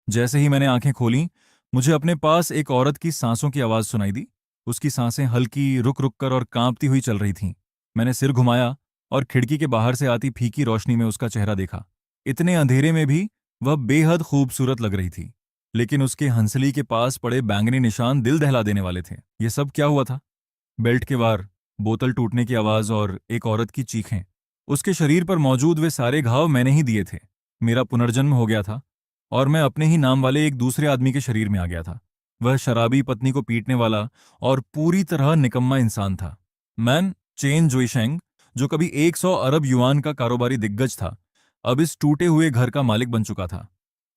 जैसे ही मैंने आंखें खोली, मुझे अपने पास एक औरत की सांसों की आवाज सुनाई दी। उसकी सांसें हल्की, रुक रुक कर और कांपती हुई चल रही थीं। मैंने सिर घुमाया और खिड़की के बाहर से आती फीकी रोशनी में उसका चेहरा देखा। इतने अंधेरे में भी वह बेहद खूबसूरत लग रही थी, लेकिन उसके हंसली के पास पड़े बैंगनी निशान दिल दहला देने वाले थे। ये सब क्या हुआ था? बेल्ट के वार, बोतल टूटने की आवाज और एक औरत की चीखें। उसके शरीर पर मौजूद वे सारे घाव मैंने ही दिए थे। मेरा पुनर्जन्म हो गया था और मैं अपने ही नाम वाले एक दूसरे आदमी के शरीर में आ गया था। वह शराबी पत्नी को पीटने वाला और पूरी तरह निकम्मा इंसान था। मैन चेन जुइशेंग, जो कभी 100 अरब युआन का कारोबारी दिग्गज था, अब इस टूटे हुए घर का मालिक बन चुका था।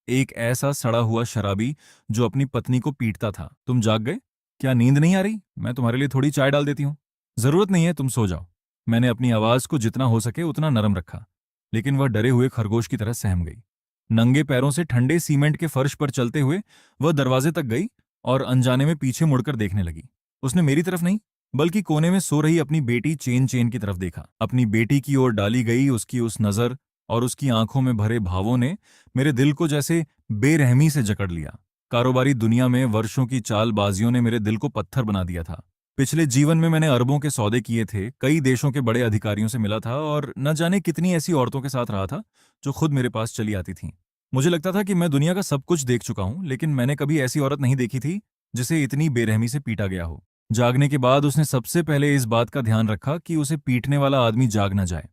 एक ऐसा सड़ा हुआ शराबी जो अपनी पत्नी को पीटता था। तुम जाग गए? क्या नींद नहीं आ रही? मैं तुम्हारे लिए थोड़ी चाय डाल देती हूँ। जरूरत नहीं है, तुम सो जाओ। मैंने अपनी आवाज को जितना हो सके उतना नरम रखा, लेकिन वह डरे हुए खरगोश की तरह सहम गई। नंगे पैरों से ठंडे सीमेंट के फर्श पर चलते हुए वह दरवाजे तक गई और अनजाने में पीछे मुड़कर देखने लगी। उसने मेरी तरफ नहीं, बल्कि कोने में सो रही अपनी बेटी चेन चेन की तरफ देखा। अपनी बेटी की ओर डाली गई उसकी उस नजर और उसकी आंखों में भरे भावों ने मेरे दिल को जैसे बेरहमी से जकड़ लिया। कारोबारी दुनिया में वर्षों की चालबाजियों ने मेरे दिल को पत्थर बना दिया था। पिछले जीवन में मैंने अरबों के सौदे किए थे, कई देशों के बड़े अधिकारियों से मिला था और न जाने कितनी ऐसी औरतों के साथ रहा था जो खुद मेरे पास चली आती थीं। मुझे लगता था कि मैं दुनिया का सब कुछ देख चुका हूं, लेकिन मैंने कभी ऐसी औरत नहीं देखी थी जिसे इतनी बेरहमी से पीटा गया हो। जागने के बाद उसने सबसे पहले इस बात का ध्यान रखा कि उसे पीटने वाला आदमी जाग न जाए,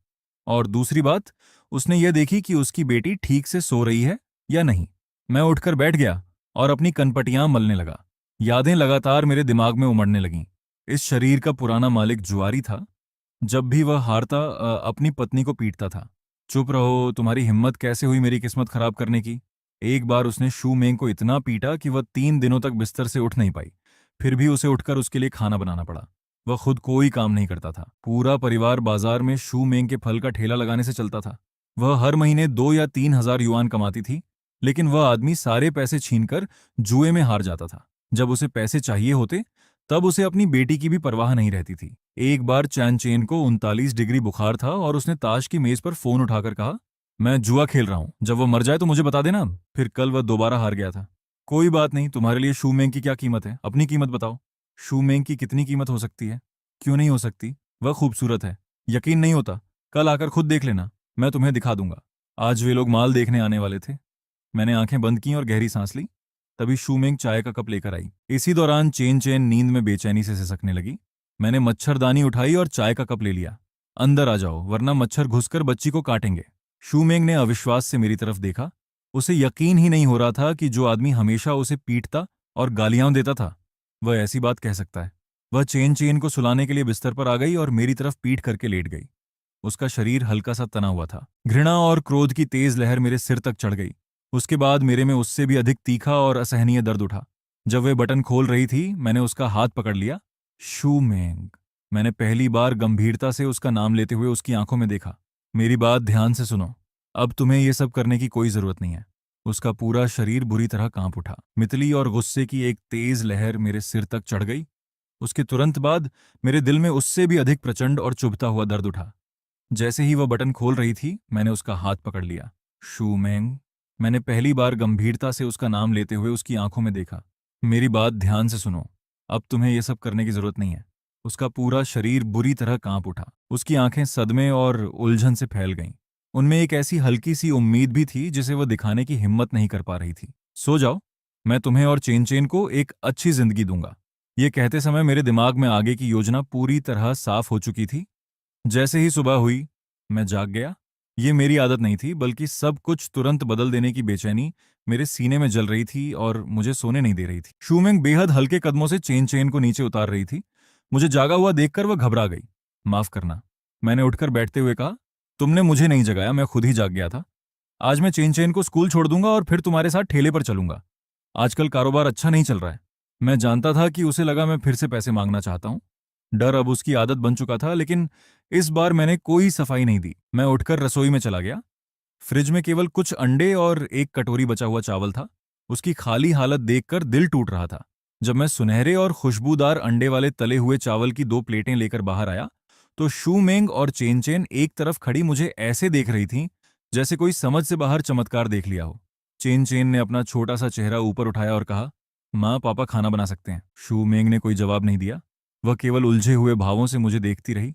और दूसरी बात, उसने यह देखी कि उसकी बेटी ठीक से सो रही है या नहीं। मैं उठकर बैठ गया और अपनी कनपटियां मलने लगा। यादें लगातार मेरे दिमाग में उमड़ने लगीं। इस शरीर का पुराना मालिक जुआरी था। जब भी वह हारता अपनी पत्नी को पीटता था। चुप रहो, तुम्हारी हिम्मत कैसे हुई मेरी किस्मत खराब करने की? एक बार उसने शू मेंग को इतना पीटा कि वह 3 दिनों तक बिस्तर से उठ नहीं पाई। फिर भी उसे उठकर उसके लिए खाना बनाना पड़ा। वह खुद कोई काम नहीं करता था। पूरा परिवार बाजार में शू मेंग के फल का ठेला लगाने से चलता था। वह हर महीने 2 या 3 हजार युआन कमाती थी, लेकिन वह आदमी सारे पैसे छीनकर जुए में हार जाता था। जब उसे पैसे चाहिए होते, तब उसे अपनी बेटी की भी परवाह नहीं रहती थी। एक बार चैन चेन को 39 डिग्री बुखार था और उसने ताश की मेज पर फोन उठाकर कहा, मैं जुआ खेल रहा हूं, जब वह मर जाए तो मुझे बता देना। फिर कल वह दोबारा हार गया था। कोई बात नहीं, तुम्हारे लिए शू मेंग की क्या कीमत है? अपनी कीमत बताओ। शू मेंग की कितनी कीमत हो सकती है? क्यों नहीं हो सकती? वह खूबसूरत है। यकीन नहीं होता? कल आकर खुद देख लेना, मैं तुम्हें दिखा दूंगा। आज वे लोग माल देखने आने वाले थे। मैंने आंखें बंद की और गहरी सांस ली। तभी शूमेंग चाय का कप लेकर आई। इसी दौरान चेन चेन नींद में बेचैनी से सिसकने लगी। मैंने मच्छरदानी उठाई और चाय का कप ले लिया। अंदर आ जाओ, वरना मच्छर घुसकर बच्ची को काटेंगे। शूमेंग ने अविश्वास से मेरी तरफ देखा। उसे यकीन ही नहीं हो रहा था कि जो आदमी हमेशा उसे पीटता और गालियां देता था, वह ऐसी बात कह सकता है। वह चेन चेन को सुलाने के लिए बिस्तर पर आ गई और मेरी तरफ पीठ करके लेट गई। उसका शरीर हल्का सा तना हुआ था। घृणा और क्रोध की तेज लहर मेरे सिर तक चढ़ गई। उसके बाद मेरे में उससे भी अधिक तीखा और असहनीय दर्द उठा। जब वे बटन खोल रही थी, मैंने उसका हाथ पकड़ लिया। शू मेंग। मैंने पहली बार गंभीरता से उसका नाम लेते हुए उसकी आंखों में देखा। मेरी बात ध्यान से सुनो। अब तुम्हें यह सब करने की कोई जरूरत नहीं है। उसका पूरा शरीर बुरी तरह कांप उठा। मितली और गुस्से की एक तेज लहर मेरे सिर तक चढ़ गई। उसके तुरंत बाद मेरे दिल में उससे भी अधिक प्रचंड और चुभता हुआ दर्द उठा। जैसे ही वह बटन खोल रही थी, मैंने उसका हाथ पकड़ लिया। शू मेंग। मैंने पहली बार गंभीरता से उसका नाम लेते हुए उसकी आंखों में देखा। मेरी बात ध्यान से सुनो। अब तुम्हें यह सब करने की जरूरत नहीं है। उसका पूरा शरीर बुरी तरह कांप उठा। उसकी आंखें सदमे और उलझन से फैल गईं। उनमें एक ऐसी हल्की सी उम्मीद भी थी जिसे वह दिखाने की हिम्मत नहीं कर पा रही थी। सो जाओ, मैं तुम्हें और चेन चेन को एक अच्छी जिंदगी दूंगा। ये कहते समय मेरे दिमाग में आगे की योजना पूरी तरह साफ हो चुकी थी। जैसे ही सुबह हुई, मैं जाग गया। ये मेरी आदत नहीं थी, बल्कि सब कुछ तुरंत बदल देने की बेचैनी मेरे सीने में जल रही थी और मुझे सोने नहीं दे रही थी। शूमेंग बेहद हल्के कदमों से चेन चेन को नीचे उतार रही थी। मुझे जागा हुआ देखकर वह घबरा गई। माफ करना, मैंने उठकर बैठते हुए कहा। तुमने मुझे नहीं जगाया, मैं खुद ही जाग गया था। आज मैं चेन चेन को स्कूल छोड़ दूंगा और फिर तुम्हारे साथ ठेले पर चलूंगा। आजकल कारोबार अच्छा नहीं चल रहा है। मैं जानता था कि उसे लगा मैं फिर से पैसे मांगना चाहता हूं। डर अब उसकी आदत बन चुका था, लेकिन इस बार मैंने कोई सफाई नहीं दी। मैं उठकर रसोई में चला गया। फ्रिज में केवल कुछ अंडे और एक कटोरी बचा हुआ चावल था। उसकी खाली हालत देखकर दिल टूट रहा था। जब मैं सुनहरे और खुशबूदार अंडे वाले तले हुए चावल की 2 प्लेटें लेकर बाहर आया, तो शू मेंग और चेन चेन एक तरफ खड़ी मुझे ऐसे देख रही थीं जैसे कोई समझ से बाहर चमत्कार देख लिया हो। चेन चेन ने अपना छोटा सा चेहरा ऊपर उठाया और कहा, माँ पापा खाना बना सकते हैं। शू मेंग ने कोई जवाब नहीं दिया। वह केवल उलझे हुए भावों से मुझे देखती रही।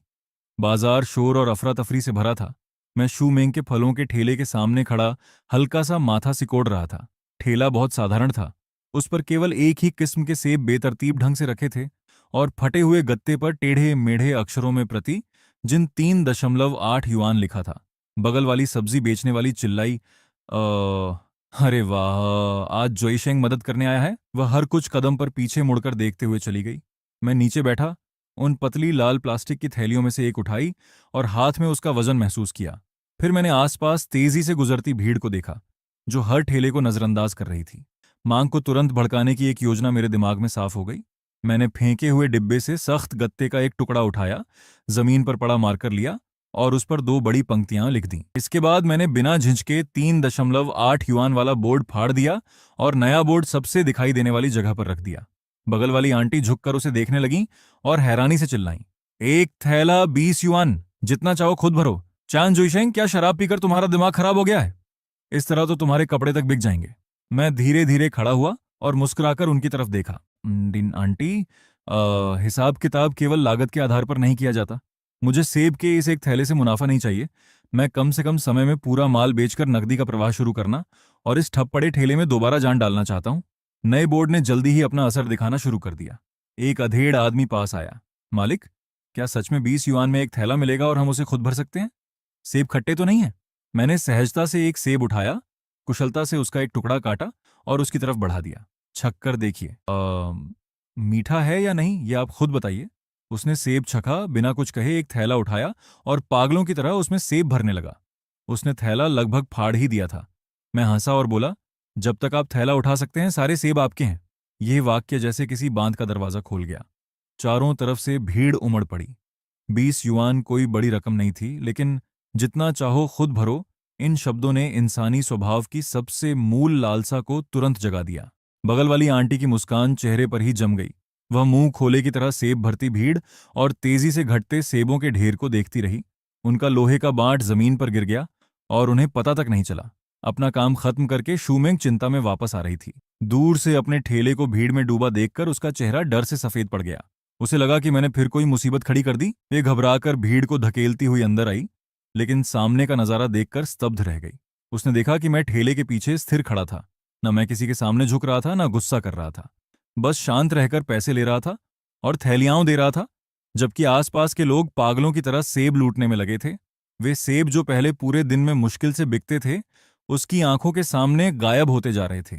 बाजार शोर और अफरा तफरी से भरा था। मैं शू मेंग के फलों के ठेले के सामने खड़ा हल्का सा माथा सिकोड़ रहा था। ठेला बहुत साधारण था। उस पर केवल एक ही किस्म के सेब बेतरतीब ढंग से रखे थे और फटे हुए गत्ते पर टेढ़े मेढ़े अक्षरों में प्रति जिन 3.8 युआन लिखा था। बगल वाली सब्जी बेचने वाली चिल्लाई, अरे वाह, आज जोईशेंग मदद करने आया है। वह हर कुछ कदम पर पीछे मुड़कर देखते हुए चली गई। मैं नीचे बैठा उन पतली लाल प्लास्टिक की थैलियों में से एक उठाई और हाथ में उसका वजन महसूस किया। फिर मैंने आसपास तेजी से गुजरती भीड़ को देखा, जो हर ठेले को नजरअंदाज कर रही थी। मांग को तुरंत भड़काने की एक योजना मेरे दिमाग में साफ हो गई। मैंने फेंके हुए डिब्बे से सख्त गत्ते का एक टुकड़ा उठाया, जमीन पर पड़ा मार्कर लिया और उस पर 2 बड़ी पंक्तियां लिख दी। इसके बाद मैंने बिना झिझके 3.8 युआन वाला बोर्ड फाड़ दिया और नया बोर्ड सबसे दिखाई देने वाली जगह पर रख दिया। बगल वाली आंटी झुककर उसे देखने लगी और हैरानी से चिल्लाई, एक थैला 20 युआन, जितना चाहो खुद भरो। चान जुइशेंग, क्या शराब पीकर तुम्हारा दिमाग खराब हो गया है? इस तरह तो तुम्हारे कपड़े तक बिक जाएंगे। मैं धीरे धीरे खड़ा हुआ और मुस्कुराकर उनकी तरफ देखा। आंटी, हिसाब किताब केवल लागत के आधार पर नहीं किया जाता। मुझे सेब के इस एक थैले से मुनाफा नहीं चाहिए। मैं कम से कम समय में पूरा माल बेचकर नकदी का प्रवाह शुरू करना और इस ठप पड़े ठेले में दोबारा जान डालना चाहता हूँ। नए बोर्ड ने जल्दी ही अपना असर दिखाना शुरू कर दिया। एक अधेड़ आदमी पास आया। मालिक, क्या सच में 20 युआन में एक थैला मिलेगा और हम उसे खुद भर सकते हैं? सेब खट्टे तो नहीं है? मैंने सहजता से एक सेब उठाया, कुशलता से उसका एक टुकड़ा काटा और उसकी तरफ बढ़ा दिया। छक कर देखिए, मीठा है या नहीं, ये आप खुद बताइए। उसने सेब छका, बिना कुछ कहे एक थैला उठाया और पागलों की तरह उसमें सेब भरने लगा। उसने थैला लगभग फाड़ ही दिया था। मैं हंसा और बोला, जब तक आप थैला उठा सकते हैं सारे सेब आपके हैं। यह वाक्य जैसे किसी बांध का दरवाजा खोल गया। चारों तरफ से भीड़ उमड़ पड़ी। 20 युआन कोई बड़ी रकम नहीं थी, लेकिन जितना चाहो खुद भरो, इन शब्दों ने इंसानी स्वभाव की सबसे मूल लालसा को तुरंत जगा दिया। बगल वाली आंटी की मुस्कान चेहरे पर ही जम गई। वह मुंह खोले की तरह सेब भरती भीड़ और तेजी से घटते सेबों के ढेर को देखती रही। उनका लोहे का बाट जमीन पर गिर गया और उन्हें पता तक नहीं चला। अपना काम खत्म करके शूमेंग चिंता में वापस आ रही थी। दूर से अपने ठेले को भीड़ में डूबा देखकर उसका चेहरा डर से सफेद पड़ गया। उसे लगा कि मैंने फिर कोई मुसीबत खड़ी कर दी। वे घबराकर भीड़ को धकेलती हुई अंदर आई, लेकिन सामने का नजारा देखकर स्तब्ध रह गई। उसने देखा कि मैं ठेले के पीछे स्थिर खड़ा था। न मैं किसी के सामने झुक रहा था, न गुस्सा कर रहा था। बस शांत रहकर पैसे ले रहा था और थैलियां दे रहा था, जबकि आसपास के लोग पागलों की तरह सेब लूटने में लगे थे। वे सेब जो पहले पूरे दिन में मुश्किल से बिकते थे, उसकी आंखों के सामने गायब होते जा रहे थे।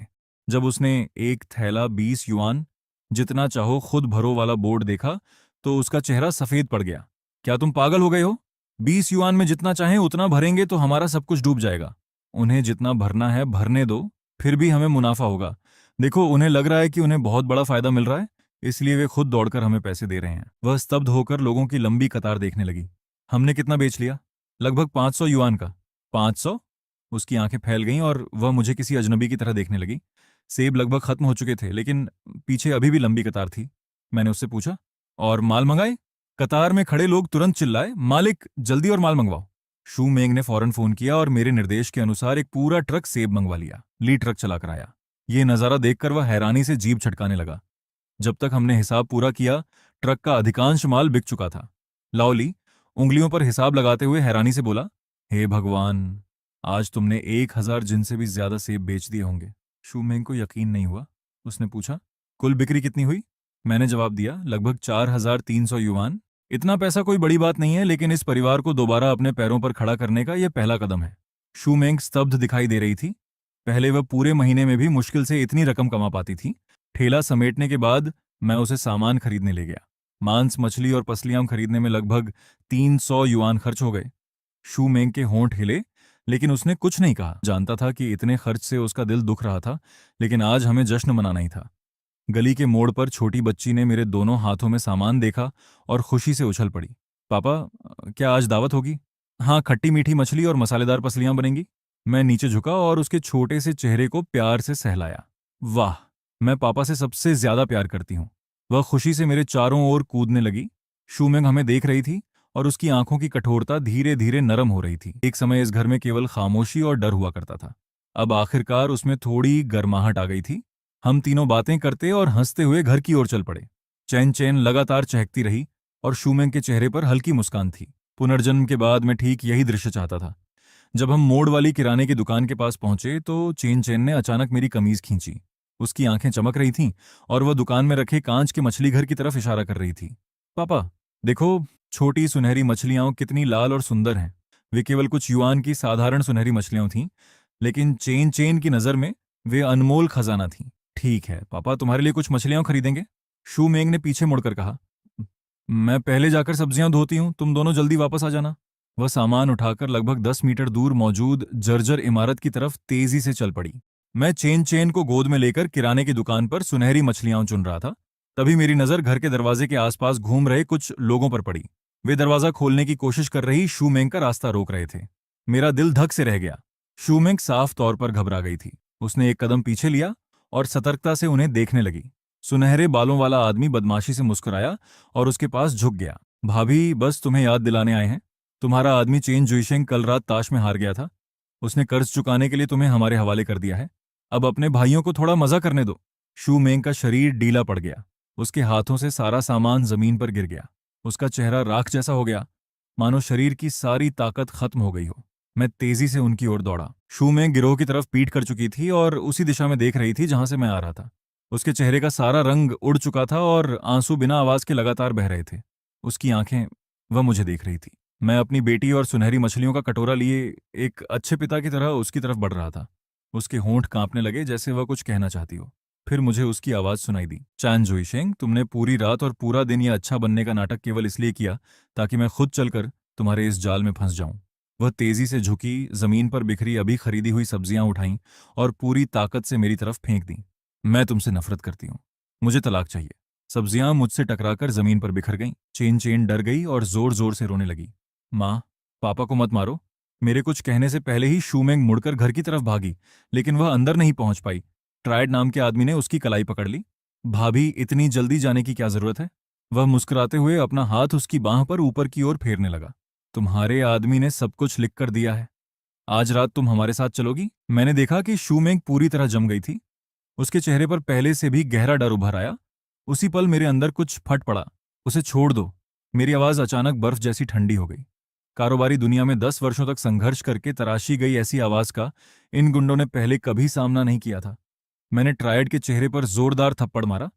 जब उसने एक थैला 20 युआन, जितना चाहो खुद भरो वाला बोर्ड देखा, तो उसका चेहरा सफेद पड़ गया। क्या तुम पागल हो गए हो? 20 युआन में जितना चाहें उतना भरेंगे तो हमारा सब कुछ डूब जाएगा। उन्हें जितना भरना है भरने दो, फिर भी हमें मुनाफा होगा। देखो, उन्हें लग रहा है कि उन्हें बहुत बड़ा फायदा मिल रहा है, इसलिए वे खुद दौड़कर हमें पैसे दे रहे हैं। वह स्तब्ध होकर लोगों की लंबी कतार देखने लगी। हमने कितना बेच लिया? लगभग 500 युआन का। 500? उसकी आंखें फैल गईं और वह मुझे किसी अजनबी की तरह देखने लगी। सेब लगभग खत्म हो चुके थे, लेकिन पीछे अभी भी लंबी कतार थी। मैंने उससे पूछा, और माल मंगाए? कतार में खड़े लोग तुरंत चिल्लाए, मालिक जल्दी और माल मंगवाओ। शू मेंग ने फौरन फोन किया और मेरे निर्देश के अनुसार एक पूरा ट्रक सेब मंगवा लिया। ली ट्रक चलाकर आया। ये नजारा देखकर वह हैरानी से जीभ छटकाने लगा। जब तक हमने हिसाब पूरा किया, ट्रक का अधिकांश माल बिक चुका था। लाओली उंगलियों पर हिसाब लगाते हुए हैरानी से बोला, हे भगवान, आज तुमने 1000 जिन से भी ज्यादा सेब बेच दिए होंगे। शू मेंग को यकीन नहीं हुआ। उसने पूछा, कुल बिक्री कितनी हुई? मैंने जवाब दिया, लगभग 4300 युआन। इतना पैसा कोई बड़ी बात नहीं है, लेकिन इस परिवार को दोबारा अपने पैरों पर खड़ा करने का यह पहला कदम है। शू मेंग स्तब्ध दिखाई दे रही थी। पहले वह पूरे महीने में भी मुश्किल से इतनी रकम कमा पाती थी। ठेला समेटने के बाद मैं उसे सामान खरीदने ले गया। मांस, मछली और पसलियां खरीदने में लगभग 300 युआन खर्च हो गए। शू मेंग के होंठ हिले, लेकिन उसने कुछ नहीं कहा। जानता था कि इतने खर्च से उसका दिल दुख रहा था, लेकिन आज हमें जश्न मनाना ही था। गली के मोड़ पर छोटी बच्ची ने मेरे दोनों हाथों में सामान देखा और खुशी से उछल पड़ी। पापा, क्या आज दावत होगी? हाँ, खट्टी मीठी मछली और मसालेदार पसलियां बनेंगी। मैं नीचे झुका और उसके छोटे से चेहरे को प्यार से सहलाया। वाह, मैं पापा से सबसे ज्यादा प्यार करती हूँ। वह खुशी से मेरे चारों ओर कूदने लगी। शूमेंग हमें देख रही थी और उसकी आंखों की कठोरता धीरे धीरे नरम हो रही थी। एक समय इस घर में केवल खामोशी और डर हुआ करता था। अब आखिरकार उसमें थोड़ी गर्माहट आ गई थी। हम तीनों बातें करते और हंसते हुए घर की ओर चल पड़े। चैन चैन लगातार चहकती रही और शूमेंग के चेहरे पर हल्की मुस्कान थी। पुनर्जन्म के बाद मैं ठीक यही दृश्य चाहता था। जब हम मोड़ वाली किराने की दुकान के पास पहुंचे तो चेन चेन ने अचानक मेरी कमीज खींची। उसकी आंखें चमक रही थीं और वह दुकान में रखे कांच के मछली घर की तरफ इशारा कर रही थी। पापा, देखो, छोटी सुनहरी मछलियां कितनी लाल और सुंदर हैं। वे केवल कुछ युआन की साधारण सुनहरी मछलियां थीं, लेकिन चेन चेन की नज़र में वे अनमोल खजाना थीं। ठीक है पापा, तुम्हारे लिए कुछ मछलियां खरीदेंगे। शू मेंग ने पीछे मुड़कर कहा। मैं पहले जाकर सब्जियां धोती हूं, तुम दोनों जल्दी वापस आ जाना। वह सामान उठाकर लगभग 10 मीटर दूर मौजूद जर्जर इमारत की तरफ तेजी से चल पड़ी। मैं चेन चेन को गोद में लेकर किराने की दुकान पर सुनहरी मछलियां चुन रहा था। तभी मेरी नजर घर के दरवाजे के आसपास घूम रहे कुछ लोगों पर पड़ी। वे दरवाजा खोलने की कोशिश कर रही शूमेंग का रास्ता रोक रहे थे। मेरा दिल धक से रह गया। शूमेंग साफ तौर पर घबरा गई थी। उसने एक कदम पीछे लिया और सतर्कता से उन्हें देखने लगी। सुनहरे बालों वाला आदमी बदमाशी से मुस्कुराया और उसके पास झुक गया। भाभी, बस तुम्हें याद दिलाने आए हैं। तुम्हारा आदमी चेन जुइशेंग कल रात ताश में हार गया था। उसने कर्ज चुकाने के लिए तुम्हें हमारे हवाले कर दिया है। अब अपने भाइयों को थोड़ा मजा करने दो। शू मेंग का शरीर ढीला पड़ गया। उसके हाथों से सारा सामान जमीन पर गिर गया। उसका चेहरा राख जैसा हो गया, मानो शरीर की सारी ताकत खत्म हो गई हो। मैं तेजी से उनकी ओर दौड़ा। शू मेंग गिरोह की तरफ पीठ कर चुकी थी और उसी दिशा में देख रही थी जहां से मैं आ रहा था। उसके चेहरे का सारा रंग उड़ चुका था और आंसू बिना आवाज के लगातार बह रहे थे। उसकी आंखें, वह मुझे देख रही थी। मैं अपनी बेटी और सुनहरी मछलियों का कटोरा लिए एक अच्छे पिता की तरह उसकी तरफ बढ़ रहा था। उसके होंठ कांपने लगे जैसे वह कुछ कहना चाहती हो। फिर मुझे उसकी आवाज सुनाई दी। चान जुइशेंग, तुमने पूरी रात और पूरा दिन यह अच्छा बनने का नाटक केवल इसलिए किया ताकि मैं खुद चलकर तुम्हारे इस जाल में फंस जाऊं। वह तेजी से झुकी, जमीन पर बिखरी अभी खरीदी हुई सब्जियां उठाईं और पूरी ताकत से मेरी तरफ फेंक दी। मैं तुमसे नफरत करती हूँ। मुझे तलाक चाहिए। सब्जियां मुझसे टकराकर जमीन पर बिखर गईं। चेन चेन डर गई और जोर जोर से रोने लगी। माँ, पापा को मत मारो। मेरे कुछ कहने से पहले ही शूमेंग मुड़कर घर की तरफ भागी, लेकिन वह अंदर नहीं पहुंच पाई। ट्रायड नाम के आदमी ने उसकी कलाई पकड़ ली। भाभी, इतनी जल्दी जाने की क्या जरूरत है? वह मुस्कुराते हुए अपना हाथ उसकी बांह पर ऊपर की ओर फेरने लगा। तुम्हारे आदमी ने सब कुछ लिख कर दिया है। आज रात तुम हमारे साथ चलोगी? मैंने देखा कि शूमेंग पूरी तरह जम गई थी। उसके चेहरे पर पहले से भी गहरा डर उभर आया। उसी पल मेरे अंदर कुछ फट पड़ा। उसे छोड़ दो। मेरी आवाज अचानक बर्फ जैसी ठंडी हो गई। कारोबारी दुनिया में 10 वर्षों तक संघर्ष करके तराशी गई ऐसी आवाज का इन गुंडों ने पहले कभी सामना नहीं किया था। मैंने ट्रायड के चेहरे पर जोरदार थप्पड़ मारा।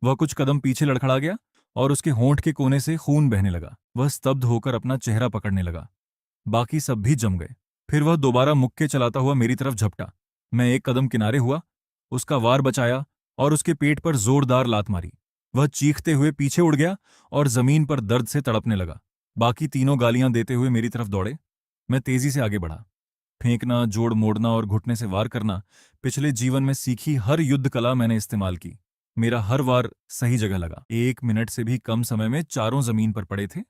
वह कुछ कदम पीछे लड़खड़ा गया और उसके होंठ के कोने से खून बहने लगा। वह स्तब्ध होकर अपना चेहरा पकड़ने लगा। बाकी सब भी जम गए। फिर वह दोबारा मुक्के चलाता हुआ मेरी तरफ झपटा। मैं एक कदम किनारे हुआ, उसका वार बचाया और उसके पेट पर जोरदार लात मारी। वह चीखते हुए पीछे उड़ गया और जमीन पर दर्द से तड़पने लगा। बाकी तीनों गालियां देते हुए मेरी तरफ दौड़े। मैं तेजी से आगे बढ़ा। फेंकना, जोड़ मोड़ना और घुटने से वार करना, पिछले जीवन में सीखी हर युद्ध कला मैंने इस्तेमाल की। मेरा हर वार सही जगह लगा। 1 मिनट से भी कम समय में चारों जमीन पर पड़े थे।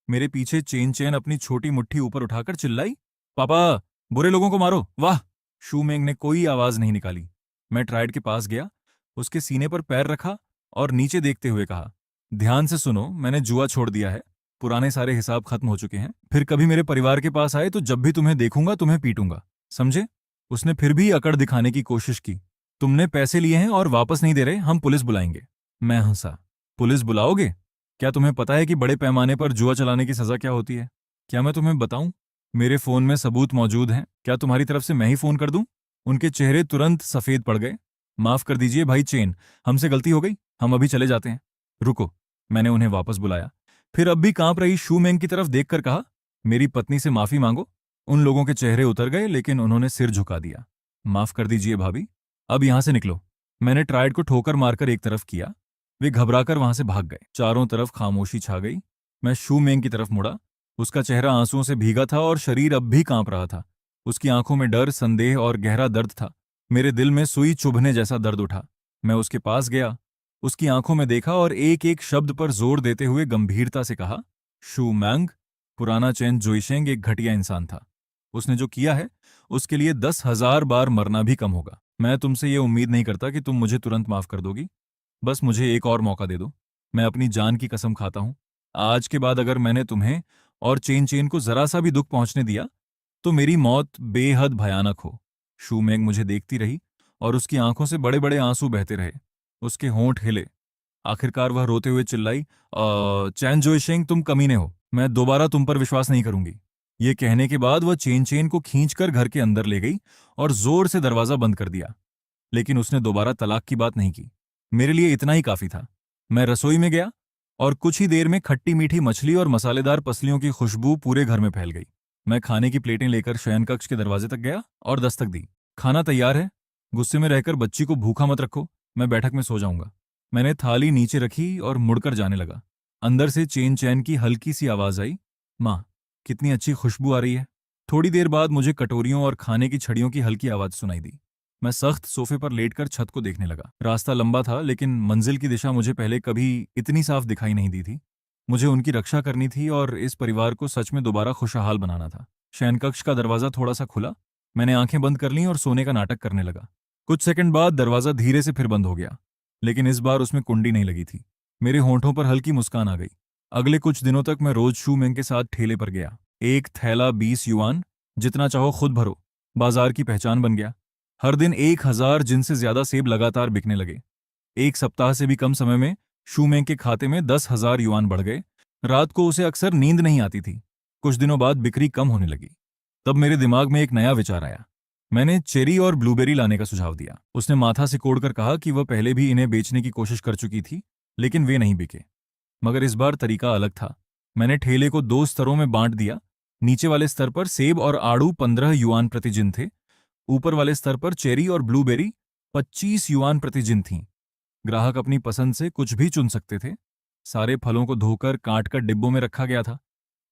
मेरे पीछे चेन चेन अपनी छोटी मुट्ठी ऊपर उठाकर चिल्लाई, पापा, बुरे लोगों को मारो। वाह! शूमेंग ने कोई आवाज नहीं निकाली। मैं ट्राइड के पास गया, उसके सीने पर पैर रखा और नीचे देखते हुए कहा, ध्यान से सुनो, मैंने जुआ छोड़ दिया है। पुराने सारे हिसाब खत्म हो चुके हैं। फिर कभी मेरे परिवार के पास आए तो जब भी तुम्हें देखूंगा तुम्हें पीटूंगा, समझे? उसने फिर भी अकड़ दिखाने की कोशिश की। तुमने पैसे लिए हैं और वापस नहीं दे रहे, हम पुलिस बुलाएंगे। मैं हंसा। पुलिस बुलाओगे? क्या तुम्हें पता है कि बड़े पैमाने पर जुआ चलाने की सजा क्या होती है? क्या मैं तुम्हें बताऊं? मेरे फोन में सबूत मौजूद हैं। क्या तुम्हारी तरफ से मैं ही फोन कर दूं? उनके चेहरे तुरंत सफेद पड़ गए। माफ कर दीजिए भाई चेन, हमसे गलती हो गई, हम अभी चले जाते हैं। रुको, मैंने उन्हें वापस बुलाया। फिर अब भी कांप रही शूमेंग की तरफ देखकर कहा, मेरी पत्नी से माफी मांगो। उन लोगों के चेहरे उतर गए, लेकिन उन्होंने सिर झुका दिया। माफ कर दीजिए भाभी, अब यहां से निकलो। मैंने ट्रायड को ठोकर मारकर एक तरफ किया। वे घबराकर वहां से भाग गए। चारों तरफ खामोशी छा गई। मैं शूमेंग की तरफ मुड़ा। उसका चेहरा आंसुओं से भीगा था और शरीर अब भी कांप रहा था। उसकी आंखों में डर, संदेह और गहरा दर्द था। मेरे दिल में सुई चुभने जैसा दर्द उठा। मैं उसके पास गया, उसकी आंखों में देखा और एक एक शब्द पर जोर देते हुए गंभीरता से कहा, शू मैंग, पुराना चेन जुइशेंग एक घटिया इंसान था। उसने जो किया है उसके लिए 10,000 बार मरना भी कम होगा। मैं तुमसे ये उम्मीद नहीं करता कि तुम मुझे तुरंत माफ कर दोगी। बस मुझे एक और मौका दे दो। मैं अपनी जान की कसम खाता हूं, आज के बाद अगर मैंने तुम्हें और चेन चेन को जरा सा भी दुख पहुंचने दिया तो मेरी मौत बेहद भयानक हो। शूमेंग मुझे देखती रही और उसकी आंखों से बड़े बड़े आंसू बहते रहे। उसके होंठ हिले। आखिरकार वह रोते हुए चिल्लाई, चैन जोइशेंग, तुम कमीने हो, मैं दोबारा तुम पर विश्वास नहीं करूंगी। ये कहने के बाद वह चेन चेन को खींचकर घर के अंदर ले गई और जोर से दरवाजा बंद कर दिया। लेकिन उसने दोबारा तलाक की बात नहीं की। मेरे लिए इतना ही काफी था। मैं रसोई में गया और कुछ ही देर में खट्टी मीठी मछली और मसालेदार पसलियों की खुशबू पूरे घर में फैल गई। मैं खाने की प्लेटें लेकर शयन कक्ष के दरवाजे तक गया और दस्तक दी। खाना तैयार है। गुस्से में रहकर बच्ची को भूखा मत रखो, मैं बैठक में सो जाऊंगा। मैंने थाली नीचे रखी और मुड़कर जाने लगा। अंदर से चेन चैन की हल्की सी आवाज आई, माँ, कितनी अच्छी खुशबू आ रही है। थोड़ी देर बाद मुझे कटोरियों और खाने की छड़ियों की हल्की आवाज सुनाई दी। मैं सख्त सोफे पर लेटकर छत को देखने लगा। रास्ता लंबा था, लेकिन मंजिल की दिशा मुझे पहले कभी इतनी साफ दिखाई नहीं दी थी। मुझे उनकी रक्षा करनी थी और इस परिवार को सच में दोबारा खुशहाल बनाना था। शयनकक्ष का दरवाजा थोड़ा सा खुला। मैंने आंखें बंद कर लीं और सोने का नाटक करने लगा। कुछ सेकंड बाद दरवाजा धीरे से फिर बंद हो गया, लेकिन इस बार उसमें कुंडी नहीं लगी थी। मेरे होंठों पर हल्की मुस्कान आ गई। अगले कुछ दिनों तक मैं रोज शूमेंग के साथ ठेले पर गया। एक थैला 20 युआन, जितना चाहो खुद भरो, बाजार की पहचान बन गया। हर दिन 1,000 जिनसे ज्यादा सेब लगातार बिकने लगे। एक सप्ताह से भी कम समय में शूमेंग के खाते में 10,000 युआन बढ़ गए। रात को उसे अक्सर नींद नहीं आती थी। कुछ दिनों बाद बिक्री कम होने लगी। तब मेरे दिमाग में एक नया विचार आया। मैंने चेरी और ब्लूबेरी लाने का सुझाव दिया। उसने माथा सिकोड़कर कहा कि वह पहले भी इन्हें बेचने की कोशिश कर चुकी थी, लेकिन वे नहीं बिके। मगर इस बार तरीका अलग था। मैंने ठेले को 2 स्तरों में बांट दिया। नीचे वाले स्तर पर सेब और आड़ू 15 युआन प्रति जिन थे। ऊपर वाले स्तर पर चेरी और ब्लूबेरी 25 युआन प्रति जिन थीं। ग्राहक अपनी पसंद से कुछ भी चुन सकते थे। सारे फलों को धोकर काट कर डिब्बों में रखा गया था।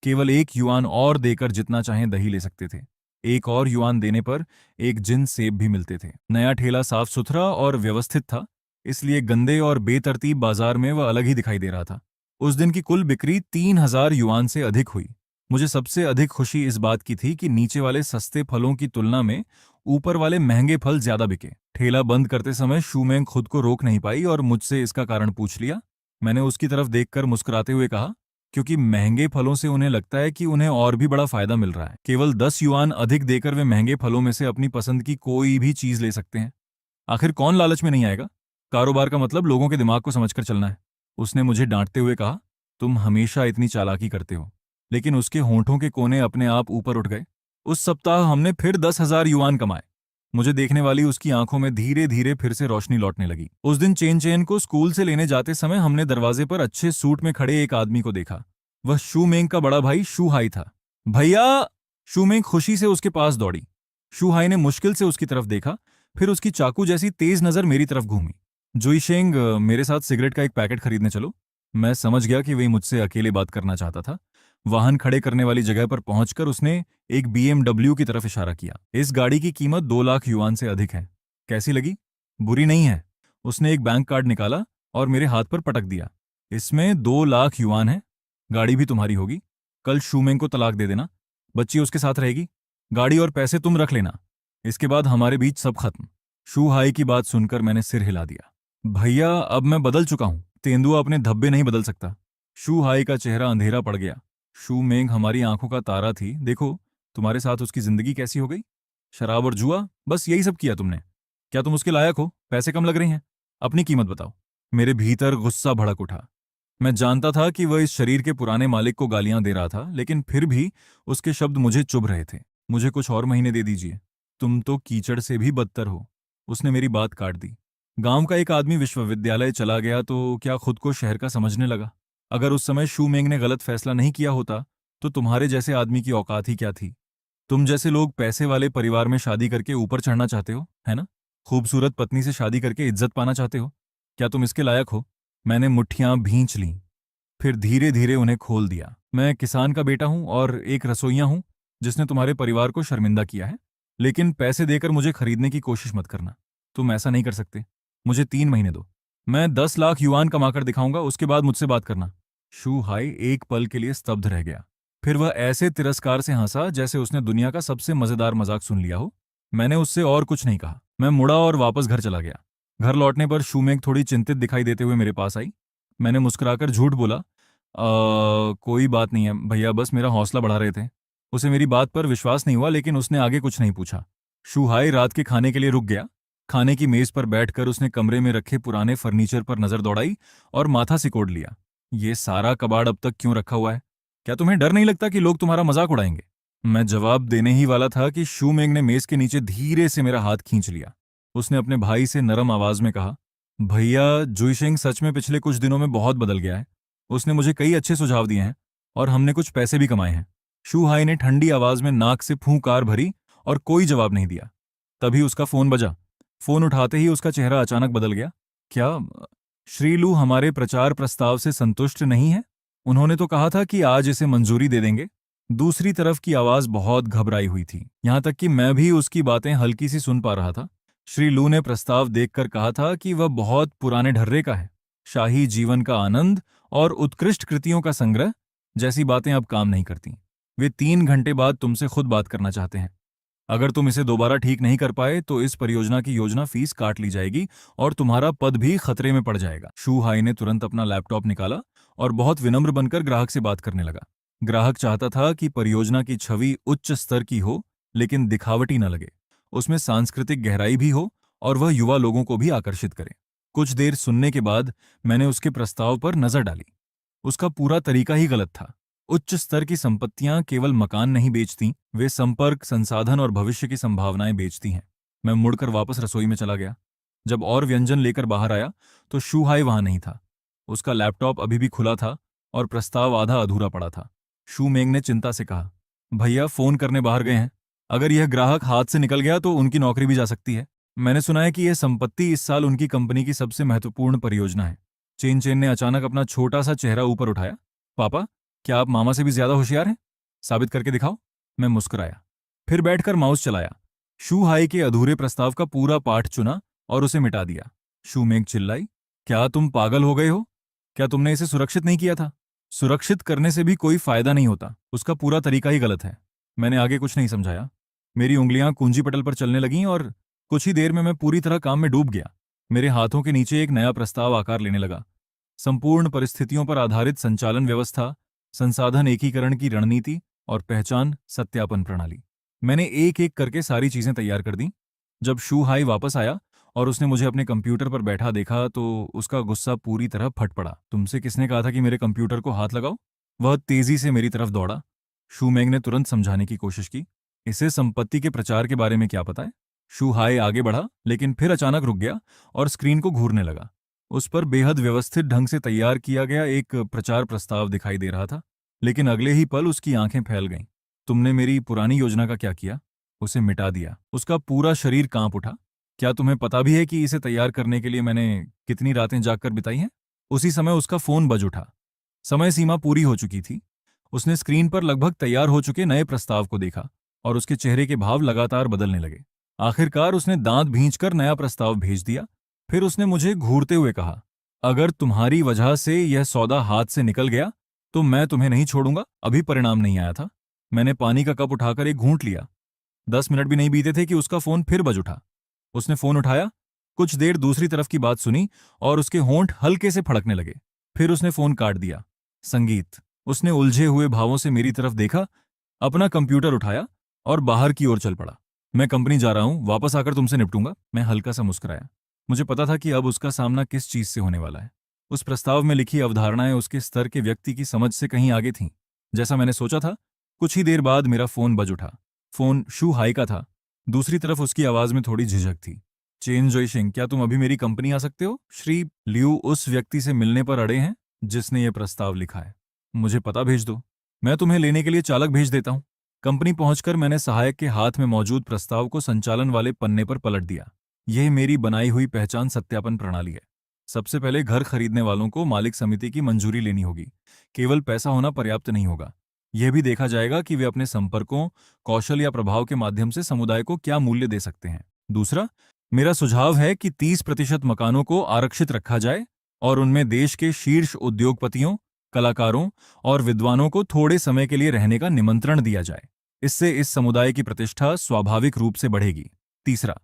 केवल 1 युआन और देकर जितना चाहें दही ले सकते थे। 1 और युआन देने पर एक जिन सेब भी मिलते थे। नया ठेला साफ सुथरा और व्यवस्थित था, इसलिए गंदे और बेतरतीब बाजार में वह अलग ही दिखाई दे रहा था। उस दिन की कुल बिक्री 3,000 युआन से अधिक हुई। मुझे सबसे अधिक खुशी इस बात की थी कि नीचे वाले सस्ते फलों की तुलना में ऊपर वाले महंगे फल ज्यादा बिके। ठेला बंद करते समय शूमेंग खुद को रोक नहीं पाई और मुझसे इसका कारण पूछ लिया। मैंने उसकी तरफ देखकर मुस्कुराते हुए कहा, क्योंकि महंगे फलों से उन्हें लगता है कि उन्हें और भी बड़ा फायदा मिल रहा है। केवल 10 युआन अधिक देकर वे महंगे फलों में से अपनी पसंद की कोई भी चीज ले सकते हैं। आखिर कौन लालच में नहीं आएगा? कारोबार का मतलब लोगों के दिमाग को समझकर चलना है। उसने मुझे डांटते हुए कहा, तुम हमेशा इतनी चालाकी करते हो। लेकिन उसके होंठों के कोने अपने आप ऊपर उठ गए। उस सप्ताह हमने फिर 10,000 युआन कमाए। मुझे देखने वाली उसकी आंखों में धीरे धीरे फिर से रोशनी लौटने लगी। उस दिन चेन चेन को स्कूल से लेने जाते समय हमने दरवाजे पर अच्छे सूट में खड़े एक आदमी को देखा। वह शूमेंग का बड़ा भाई शूहाई था। भैया! शूमेंग खुशी से उसके पास दौड़ी। शूहाई ने मुश्किल से उसकी तरफ देखा, फिर उसकी चाकू जैसी तेज नजर मेरी तरफ घूमी। जुईशेंग, मेरे साथ सिगरेट का एक पैकेट खरीदने चलो। मैं समझ गया कि वही मुझसे अकेले बात करना चाहता था। वाहन खड़े करने वाली जगह पर पहुंचकर उसने एक BMW की तरफ इशारा किया। इस गाड़ी की कीमत 2 लाख युआन से अधिक है। कैसी लगी? बुरी नहीं है। उसने एक बैंक कार्ड निकाला और मेरे हाथ पर पटक दिया। इसमें 2 लाख युआन है। गाड़ी भी तुम्हारी होगी। कल शूमेंग को तलाक दे देना। बच्ची उसके साथ रहेगी। गाड़ी और पैसे तुम रख लेना। इसके बाद हमारे बीच सब खत्म। शू हाई की बात सुनकर मैंने सिर हिला दिया। भैया, अब मैं बदल चुका हूं। तेंदुआ अपने धब्बे नहीं बदल सकता। शू हाई का चेहरा अंधेरा पड़ गया। शू मेंग हमारी आंखों का तारा थी। देखो, तुम्हारे साथ उसकी जिंदगी कैसी हो गई। शराब और जुआ, बस यही सब किया तुमने। क्या तुम उसके लायक हो? पैसे कम लग रहे हैं। अपनी कीमत बताओ। मेरे भीतर गुस्सा भड़क उठा। मैं जानता था कि वह इस शरीर के पुराने मालिक को गालियां दे रहा था, लेकिन फिर भी उसके शब्द मुझे चुभ रहे थे। मुझे कुछ और महीने दे दीजिए। तुम तो कीचड़ से भी बदतर हो। उसने मेरी बात काट दी। गांव का एक आदमी विश्वविद्यालय चला गया तो क्या खुद को शहर का समझने लगा? अगर उस समय शू मेंग ने गलत फैसला नहीं किया होता तो तुम्हारे जैसे आदमी की औकात ही क्या थी? तुम जैसे लोग पैसे वाले परिवार में शादी करके ऊपर चढ़ना चाहते हो, है ना? खूबसूरत पत्नी से शादी करके इज्जत पाना चाहते हो। क्या तुम इसके लायक हो? मैंने मुट्ठियां भींच लीं, फिर धीरे धीरे उन्हें खोल दिया। मैं किसान का बेटा हूं और एक रसोइया हूं जिसने तुम्हारे परिवार को शर्मिंदा किया है, लेकिन पैसे देकर मुझे खरीदने की कोशिश मत करना। तुम ऐसा नहीं कर सकते। मुझे 3 महीने दो। मैं 10 लाख युआन कमाकर दिखाऊंगा, उसके बाद मुझसे बात करना। शू हाई एक पल के लिए स्तब्ध रह गया। फिर वह ऐसे तिरस्कार से हंसा जैसे उसने दुनिया का सबसे मजेदार मजाक सुन लिया हो। मैंने उससे और कुछ नहीं कहा। मैं मुड़ा और वापस घर चला गया। घर लौटने पर शूमेंग थोड़ी चिंतित दिखाई देते हुए मेरे पास आई। मैंने मुस्कुराकर झूठ बोला, कोई बात नहीं है भैया, बस मेरा हौसला बढ़ा रहे थे। उसे मेरी बात पर विश्वास नहीं हुआ, लेकिन उसने आगे कुछ नहीं पूछा। शूहाई रात के खाने के लिए रुक गया। खाने की मेज पर बैठकर उसने कमरे में रखे पुराने फर्नीचर पर नजर दौड़ाई और माथा सिकोड़ लिया। ये सारा कबाड़ अब तक क्यों रखा हुआ है? क्या तुम्हें डर नहीं लगता कि लोग तुम्हारा मजाक उड़ाएंगे? मैं जवाब देने ही वाला था कि शूमेंग ने मेज के नीचे धीरे से मेरा हाथ खींच लिया। उसने अपने भाई से नरम आवाज में कहा, भैया, जुईशेंग सच में पिछले कुछ दिनों में बहुत बदल गया है। उसने मुझे कई अच्छे सुझाव दिए हैं और हमने कुछ पैसे भी कमाए हैं। शूहाई ने ठंडी आवाज में नाक से फूंकार भरी और कोई जवाब नहीं दिया। तभी उसका फोन बजा। फोन उठाते ही उसका चेहरा अचानक बदल गया। क्या श्री लू हमारे प्रचार प्रस्ताव से संतुष्ट नहीं है? उन्होंने तो कहा था कि आज इसे मंजूरी दे देंगे। दूसरी तरफ की आवाज बहुत घबराई हुई थी, यहां तक कि मैं भी उसकी बातें हल्की सी सुन पा रहा था। श्री लू ने प्रस्ताव देखकर कहा था कि वह बहुत पुराने ढर्रे का है। शाही जीवन का आनंद और उत्कृष्ट कृतियों का संग्रह जैसी बातें अब काम नहीं करती। वे 3 घंटे बाद तुमसे खुद बात करना चाहते हैं। अगर तुम इसे दोबारा ठीक नहीं कर पाए तो इस परियोजना की योजना फीस काट ली जाएगी और तुम्हारा पद भी खतरे में पड़ जाएगा। शू हाई ने तुरंत अपना लैपटॉप निकाला और बहुत विनम्र बनकर ग्राहक से बात करने लगा। ग्राहक चाहता था कि परियोजना की छवि उच्च स्तर की हो, लेकिन दिखावटी न लगे। उसमें सांस्कृतिक गहराई भी हो और वह युवा लोगों को भी आकर्षित करे। कुछ देर सुनने के बाद मैंने उसके प्रस्ताव पर नजर डाली। उसका पूरा तरीका ही गलत था। उच्च स्तर की संपत्तियां केवल मकान नहीं बेचती, वे संपर्क, संसाधन और भविष्य की संभावनाएं बेचती हैं। मैं मुड़कर वापस रसोई में चला गया। जब और व्यंजन लेकर बाहर आया तो शूहाई वहां नहीं था। उसका लैपटॉप अभी भी खुला था और प्रस्ताव आधा अधूरा पड़ा था। शू मेंग ने चिंता से कहा, भैया फोन करने बाहर गए हैं। अगर यह ग्राहक हाथ से निकल गया तो उनकी नौकरी भी जा सकती है। मैंने सुना है कि यह संपत्ति इस साल उनकी कंपनी की सबसे महत्वपूर्ण परियोजना है। चेन चेन ने अचानक अपना छोटा सा चेहरा ऊपर उठाया। पापा, क्या आप मामा से भी ज्यादा होशियार हैं? साबित करके दिखाओ। मैं मुस्कुराया, फिर बैठकर माउस चलाया। शू हाई के अधूरे प्रस्ताव का पूरा पाठ चुना और उसे मिटा दिया। शू मेंग चिल्लाई, क्या तुम पागल हो गए हो? क्या तुमने इसे सुरक्षित नहीं किया था? सुरक्षित करने से भी कोई फायदा नहीं होता, उसका पूरा तरीका ही गलत है। मैंने आगे कुछ नहीं समझाया। मेरी उंगलियां कुंजी पटल पर चलने लगीं और कुछ ही देर में मैं पूरी तरह काम में डूब गया। मेरे हाथों के नीचे एक नया प्रस्ताव आकार लेने लगा। संपूर्ण परिस्थितियों पर आधारित संचालन व्यवस्था, संसाधन एकीकरण की रणनीति और पहचान सत्यापन प्रणाली। मैंने एक एक करके सारी चीजें तैयार कर दी। जब शू हाई वापस आया और उसने मुझे अपने कंप्यूटर पर बैठा देखा तो उसका गुस्सा पूरी तरह फट पड़ा। तुमसे किसने कहा था कि मेरे कंप्यूटर को हाथ लगाओ? वह तेजी से मेरी तरफ दौड़ा। शू मेंग ने तुरंत समझाने की कोशिश की, इसे संपत्ति के प्रचार के बारे में क्या पता है? शू हाई आगे बढ़ा, लेकिन फिर अचानक रुक गया और स्क्रीन को घूरने लगा। उस पर बेहद व्यवस्थित ढंग से तैयार किया गया एक प्रचार प्रस्ताव दिखाई दे रहा था, लेकिन अगले ही पल उसकी आंखें फैल गईं। तुमने मेरी पुरानी योजना का क्या किया? उसे मिटा दिया। उसका पूरा शरीर कांप उठा। क्या तुम्हें पता भी है कि इसे तैयार करने के लिए मैंने कितनी रातें जागकर बिताई हैं? उसी समय उसका फोन बज उठा। समय सीमा पूरी हो चुकी थी। उसने स्क्रीन पर लगभग तैयार हो चुके नए प्रस्ताव को देखा और उसके चेहरे के भाव लगातार बदलने लगे। आखिरकार उसने दांत भींचकर नया प्रस्ताव भेज दिया। फिर उसने मुझे घूरते हुए कहा, अगर तुम्हारी वजह से यह सौदा हाथ से निकल गया तो मैं तुम्हें नहीं छोड़ूंगा। अभी परिणाम नहीं आया था। मैंने पानी का कप उठाकर एक घूंट लिया। 10 मिनट भी नहीं बीते थे कि उसका फोन फिर बज उठा। उसने फोन उठाया, कुछ देर दूसरी तरफ की बात सुनी और उसके होंठ हल्के से फड़कने लगे। फिर उसने फोन काट दिया। संगीत। उसने उलझे हुए भावों से मेरी तरफ देखा, अपना कंप्यूटर उठाया और बाहर की ओर चल पड़ा। मैं कंपनी जा रहा हूं, वापस आकर तुमसे निपटूंगा। मैं हल्का सा मुस्कुराया। मुझे पता था कि अब उसका सामना किस चीज से होने वाला है। उस प्रस्ताव में लिखी अवधारणाएं उसके स्तर के व्यक्ति की समझ से कहीं आगे थीं। जैसा मैंने सोचा था। कुछ ही देर बाद मेरा फोन बज उठा। फोन शू हाई का था। दूसरी तरफ उसकी आवाज में थोड़ी झिझक थी। चेन जोइशिंग, क्या तुम अभी मेरी कंपनी आ सकते हो? श्री लियू उस व्यक्ति से मिलने पर अड़े हैं जिसने यह प्रस्ताव लिखा है। मुझे पता भेज दो, मैं तुम्हें लेने के लिए चालक भेज देता हूं। कंपनी पहुंचकर मैंने सहायक के हाथ में मौजूद प्रस्ताव को संचालन वाले पन्ने पर पलट दिया। यह मेरी बनाई हुई पहचान सत्यापन प्रणाली है। सबसे पहले घर खरीदने वालों को मालिक समिति की मंजूरी लेनी होगी। केवल पैसा होना पर्याप्त नहीं होगा। यह भी देखा जाएगा कि वे अपने संपर्कों, कौशल या प्रभाव के माध्यम से समुदाय को क्या मूल्य दे सकते हैं। दूसरा, मेरा सुझाव है कि 30% मकानों को आरक्षित रखा जाए और उनमें देश के शीर्ष उद्योगपतियों, कलाकारों और विद्वानों को थोड़े समय के लिए रहने का निमंत्रण दिया जाए। इससे इस समुदाय की प्रतिष्ठा स्वाभाविक रूप से बढ़ेगी। तीसरा,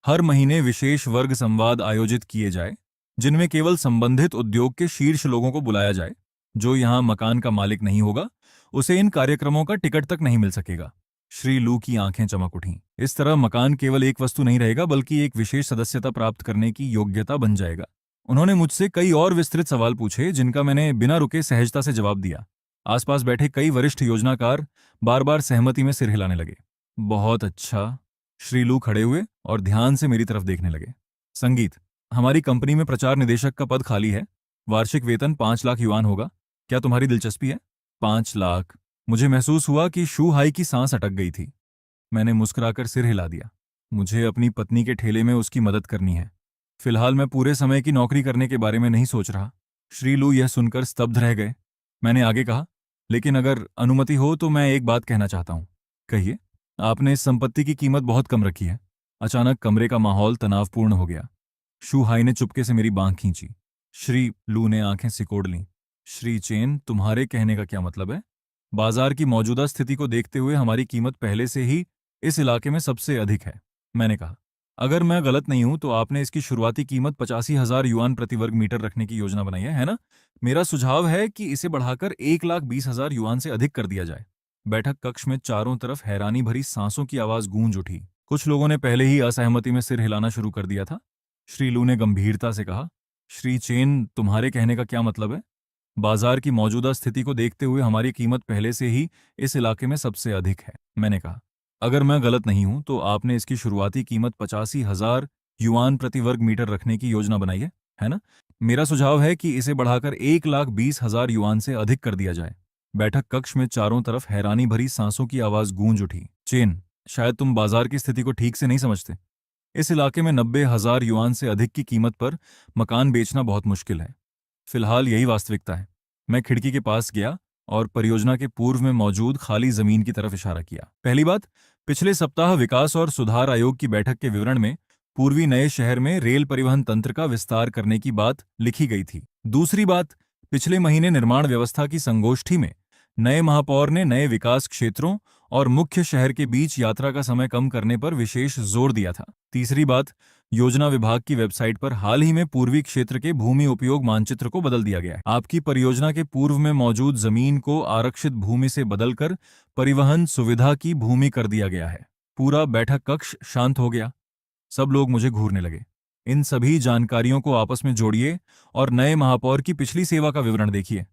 हर महीने विशेष वर्ग संवाद आयोजित किए जाए जिनमें केवल संबंधित उद्योग के शीर्ष लोगों को बुलाया जाए। जो यहां मकान का मालिक नहीं होगा उसे इन कार्यक्रमों का टिकट तक नहीं मिल सकेगा। श्री लू की आंखें चमक उठीं। इस तरह मकान केवल एक वस्तु नहीं रहेगा बल्कि एक विशेष सदस्यता प्राप्त करने की योग्यता बन जाएगा। उन्होंने मुझसे कई और विस्तृत सवाल पूछे जिनका मैंने बिना रुके सहजता से जवाब दिया। आसपास बैठे कई वरिष्ठ योजनाकार बार बार सहमति में सिर हिलाने लगे। बहुत अच्छा। श्री लू खड़े हुए और ध्यान से मेरी तरफ देखने लगे। संगीत, हमारी कंपनी में प्रचार निदेशक का पद खाली है। वार्षिक वेतन 5 लाख युआन होगा। क्या तुम्हारी दिलचस्पी है? 5 लाख। मुझे महसूस हुआ कि शू हाई की सांस अटक गई थी। मैंने मुस्कुराकर सिर हिला दिया। मुझे अपनी पत्नी के ठेले में उसकी मदद करनी है। फिलहाल मैं पूरे समय की नौकरी करने के बारे में नहीं सोच रहा। श्री लू यह सुनकर स्तब्ध रह गए। मैंने आगे कहा, लेकिन अगर अनुमति हो तो मैं एक बात कहना चाहता हूँ। कहिए। आपने इस संपत्ति की कीमत बहुत कम रखी है। अचानक कमरे का माहौल तनावपूर्ण हो गया। शू हाई ने चुपके से मेरी बांह खींची। श्री लू ने आंखें सिकोड़ लीं। श्री चेन, तुम्हारे कहने का क्या मतलब है? बाजार की मौजूदा स्थिति को देखते हुए हमारी कीमत पहले से ही इस इलाके में सबसे अधिक है। मैंने कहा, अगर मैं गलत नहीं हूं तो आपने इसकी शुरुआती कीमत 85,000 युआन प्रति वर्ग मीटर रखने की योजना बनाई है ना? मेरा सुझाव है कि इसे बढ़ाकर 1,20,000 युआन से अधिक कर दिया जाए। बैठक कक्ष में चारों तरफ हैरानी भरी सांसों की आवाज गूंज उठी। कुछ लोगों ने पहले ही असहमति में सिर हिलाना शुरू कर दिया था। श्री लू ने गंभीरता से कहा, श्री चेन, तुम्हारे कहने का क्या मतलब है? बाजार की मौजूदा स्थिति को देखते हुए हमारी कीमत पहले से ही इस इलाके में सबसे अधिक है। मैंने कहा, अगर मैं गलत नहीं हूं तो आपने इसकी शुरुआती कीमत 85,000 युआन प्रति वर्ग मीटर रखने की योजना बनाई है ना? मेरा सुझाव है कि इसे बढ़ाकर 1,20,000 युआन से अधिक कर दिया जाए। बैठक कक्ष में चारों तरफ हैरानी भरी सांसों की आवाज गूंज उठी। चेन, शायद तुम बाजार की स्थिति को ठीक से नहीं समझते। इस इलाके में 90,000 युआन से अधिक की कीमत पर मकान बेचना बहुत मुश्किल है। फिलहाल यही वास्तविकता है। मैं खिड़की के पास गया और परियोजना के पूर्व में मौजूद खाली जमीन की तरफ इशारा किया। पहली बात, पिछले सप्ताह विकास और सुधार आयोग की बैठक के विवरण में पूर्वी नए शहर में रेल परिवहन तंत्र का विस्तार करने की बात लिखी गई थी। दूसरी बात, पिछले महीने निर्माण व्यवस्था की संगोष्ठी में नए महापौर ने नए विकास क्षेत्रों और मुख्य शहर के बीच यात्रा का समय कम करने पर विशेष जोर दिया था। तीसरी बात, योजना विभाग की वेबसाइट पर हाल ही में पूर्वी क्षेत्र के भूमि उपयोग मानचित्र को बदल दिया गया है। आपकी परियोजना के पूर्व में मौजूद जमीन को आरक्षित भूमि से बदलकर परिवहन सुविधा की भूमि कर दिया गया है। पूरा बैठक कक्ष शांत हो गया। सब लोग मुझे घूरने लगे। इन सभी जानकारियों को आपस में जोड़िए और नए महापौर की पिछली सेवा का विवरण देखिए।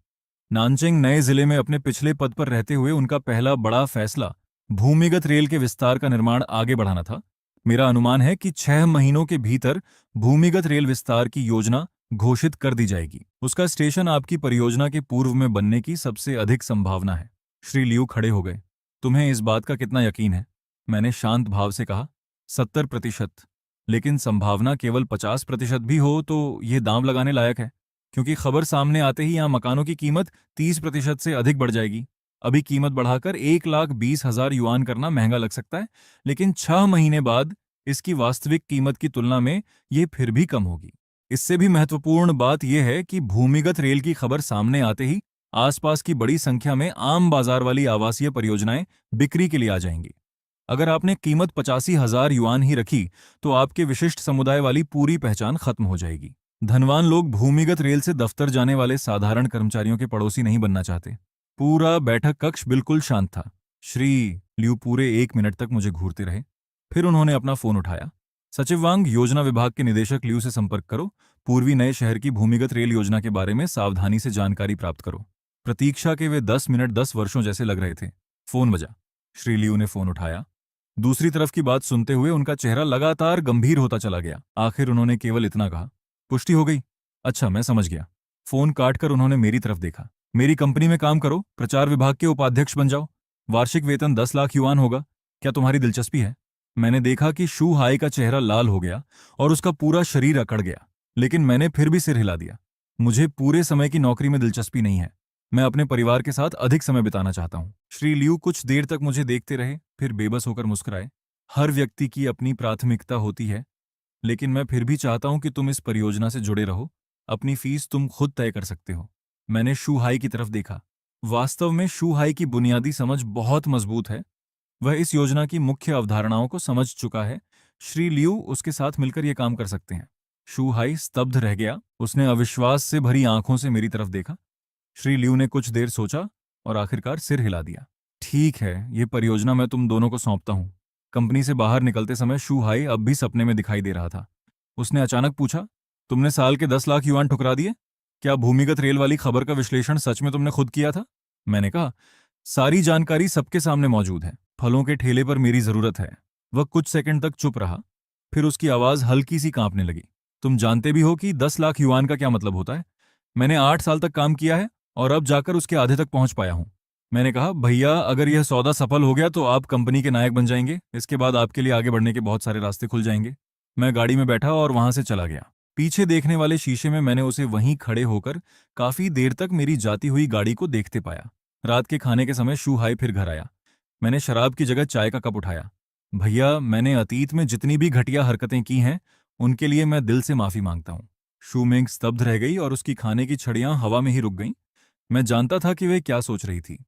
नानचेंग नए जिले में अपने पिछले पद पर रहते हुए उनका पहला बड़ा फैसला भूमिगत रेल के विस्तार का निर्माण आगे बढ़ाना था। मेरा अनुमान है कि 6 महीनों के भीतर भूमिगत रेल विस्तार की योजना घोषित कर दी जाएगी। उसका स्टेशन आपकी परियोजना के पूर्व में बनने की सबसे अधिक संभावना है। श्री लियू खड़े हो गए। तुम्हें इस बात का कितना यकीन है? मैंने शांत भाव से कहा, 70%। लेकिन संभावना केवल 50% भी हो तो ये दांव लगाने लायक है, क्योंकि खबर सामने आते ही यहां मकानों की कीमत 30% से अधिक बढ़ जाएगी। अभी कीमत बढ़ाकर 1,20,000 युआन करना महंगा लग सकता है, लेकिन 6 महीने बाद इसकी वास्तविक कीमत की तुलना में ये फिर भी कम होगी। इससे भी महत्वपूर्ण बात यह है कि भूमिगत रेल की खबर सामने आते ही आसपास की बड़ी संख्या में आम बाजार वाली आवासीय परियोजनाएं बिक्री के लिए आ जाएंगी। अगर आपने कीमत 85,000 युआन ही रखी तो आपके विशिष्ट समुदाय वाली पूरी पहचान खत्म हो जाएगी। धनवान लोग भूमिगत रेल से दफ्तर जाने वाले साधारण कर्मचारियों के पड़ोसी नहीं बनना चाहते। पूरा बैठक कक्ष बिल्कुल शांत था। श्री लियू पूरे 1 मिनट तक मुझे घूरते रहे। फिर उन्होंने अपना फोन उठाया। सचिव वांग, योजना विभाग के निदेशक लियू से संपर्क करो। पूर्वी नए शहर की भूमिगत रेल योजना के बारे में सावधानी से जानकारी प्राप्त करो। प्रतीक्षा के वे 10 मिनट 10 वर्षों जैसे लग रहे थे। फोन बजा। श्री लियू ने फोन उठाया। दूसरी तरफ की बात सुनते हुए उनका चेहरा लगातार गंभीर होता चला गया। आखिर उन्होंने केवल इतना कहा, पुष्टि हो गई? अच्छा, मैं समझ गया। फोन काटकर उन्होंने मेरी तरफ देखा। मेरी कंपनी में काम करो, प्रचार विभाग के उपाध्यक्ष बन जाओ। वार्षिक वेतन 10 लाख युआन होगा। क्या तुम्हारी दिलचस्पी है? मैंने देखा कि शू हाई का चेहरा लाल हो गया और उसका पूरा शरीर अकड़ गया, लेकिन मैंने फिर भी सिर हिला दिया। मुझे पूरे समय की नौकरी में दिलचस्पी नहीं है। मैं अपने परिवार के साथ अधिक समय बिताना चाहता हूँ। श्री लियू कुछ देर तक मुझे देखते रहे, फिर बेबस होकर मुस्कुराए। हर व्यक्ति की अपनी प्राथमिकता होती है, लेकिन मैं फिर भी चाहता हूं कि तुम इस परियोजना से जुड़े रहो। अपनी फीस तुम खुद तय कर सकते हो। मैंने शू हाई की तरफ देखा। वास्तव में शू हाई की बुनियादी समझ बहुत मजबूत है। वह इस योजना की मुख्य अवधारणाओं को समझ चुका है। श्री लियू उसके साथ मिलकर यह काम कर सकते हैं। शू हाई स्तब्ध रह गया। उसने अविश्वास से भरी आंखों से मेरी तरफ देखा। श्री लियू ने कुछ देर सोचा और आखिरकार सिर हिला दिया। ठीक है, ये परियोजना मैं तुम दोनों को सौंपता हूँ। कंपनी से बाहर निकलते समय शू हाई अब भी सपने में दिखाई दे रहा था। उसने अचानक पूछा, तुमने साल के 10 लाख युआन ठुकरा दिए? क्या भूमिगत रेल वाली खबर का विश्लेषण सच में तुमने खुद किया था? मैंने कहा, सारी जानकारी सबके सामने मौजूद है। फलों के ठेले पर मेरी जरूरत है। वह कुछ सेकंड तक चुप रहा, फिर उसकी आवाज हल्की सी कांपने लगी। तुम जानते भी हो कि 10 लाख युआन का क्या मतलब होता है? मैंने 8 साल तक काम किया है और अब जाकर उसके आधे तक पहुंच पाया हूं। मैंने कहा, भैया अगर यह सौदा सफल हो गया तो आप कंपनी के नायक बन जाएंगे। इसके बाद आपके लिए आगे बढ़ने के बहुत सारे रास्ते खुल जाएंगे। मैं गाड़ी में बैठा और वहां से चला गया। पीछे देखने वाले शीशे में मैंने उसे वहीं खड़े होकर काफी देर तक मेरी जाती हुई गाड़ी को देखते पाया। रात के खाने के समय शू हाई फिर घर आया। मैंने शराब की जगह चाय का कप उठाया। भैया, मैंने अतीत में जितनी भी घटिया हरकतें की हैं उनके लिए मैं दिल से माफी मांगता हूँ। शू मिंग स्तब्ध रह गई और उसकी खाने की छड़ियां हवा में ही रुक गईं। मैं जानता था कि वे क्या सोच रही थी।